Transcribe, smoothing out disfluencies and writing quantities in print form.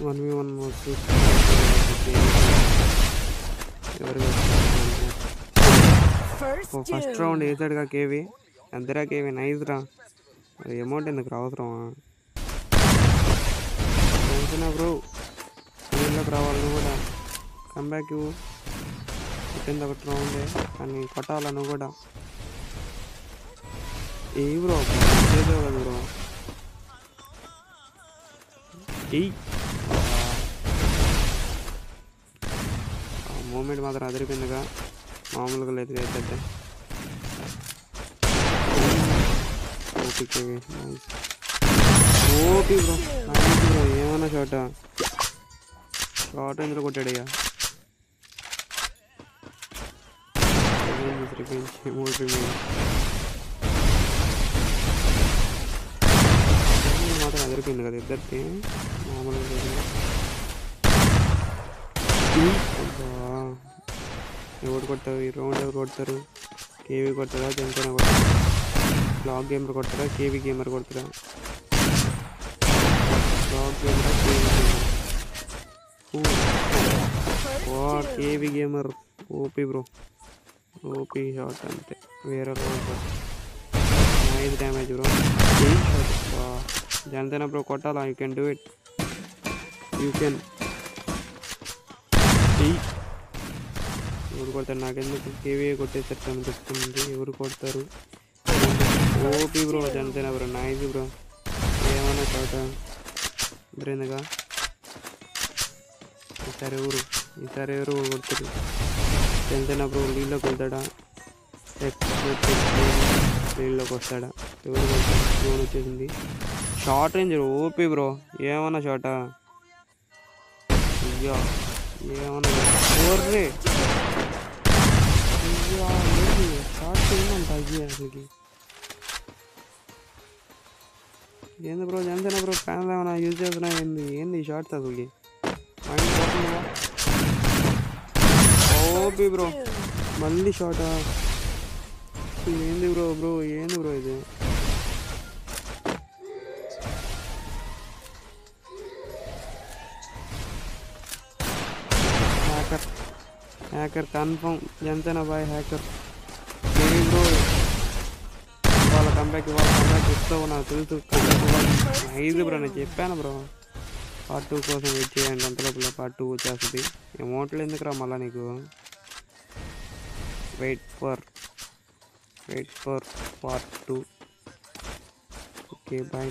1v1 first round వేసాడుగా KV. అంతేరా KV, nice రా. అది అమౌంట్ ఎందుకు అవసరమా? మంచిగా బ్రో, నీళ్ళకి రావాలని కూడా కంబ్యాక్ ఇవ్వు. పుట్టింది ఒకటి రౌండే కానీ కొట్టాల నువ్వు కూడా. ఏ బ్రో చేసావు కదా బ్రో. మూమెంట్ మాత్రం అదిరిపోయిందిగా, మామూలుగా లేదు అయితే. ఓపీ బ్రో, బ్రో ఏమన్నా షార్ట్ ఎందులో కొట్టాడు ఇక. మాత్రం అదిరిపోయింది కదా ఇద్దరికి, మామూలుగా లేదు. ఎవరు కొట్టారు ఈ రౌండ్? ఎవరు కొడతారు? కేవీ కొడతారా, జంకన కొడతారా? బ్లాక్ గేమర్ కొడతారా, కేవీ గేమర్ కొడతారా? బ్లాక్ గేమరా, KV gamer? Oh KV gamer OP bro, OP shot అంతే, వేరే road. 5 damage bro. Janasena bro కొట్టాలా? You can do it, you can. ఎవరు కొడతారు నాకెందుకు? కేవీ కొట్టేసారు కనిపిస్తుంది. ఎవరు కొడతారు? OP bro, Janasena bro, nice bro. ఏమన్నా చోట బ్రేందుగా. ఈసారి ఎవరు కొడతారు? జనసేన బ్రో నీళ్ళకి వెళ్తాడా? నీళ్ళలోకి వస్తాడా? ఎవరు కొడతారు? జోన్ వచ్చేసింది. షార్ట్ రేంజ్ ఓపీ బ్రో, ఏమన్నా షార్టా? అయ్యా ఏమన్నా ఓర్రే షార్ట్ ఏందంట అయ్యి అసలుకి. ఏంది బ్రో జనసేన బ్రో ఫ్యాన్లు ఏమైనా యూజ్ చేస్తున్నా? ఏంది షార్ట్స్ అసలుకి? మైండ్ పోతుందా? ఓపీ బ్రో, మళ్ళీ షార్టా? ఏంది బ్రో ఏంది బ్రో ఇది? Hacker confirm, Janasena boy hacker. Bro వాళ్ళ కంబ్యాక్ ఇస్తావు నాకు తెలుసు. 5 బ్రో, నేను చెప్పాను బ్రో పార్ట్ 2 కోసం వెయిట్ చేయండి, అంతలోపల పార్ట్ 2 వచ్చేస్తుంది. అమౌంట్లు ఎందుకురా మళ్ళీ నీకు? Wait for part 2. Okay bye.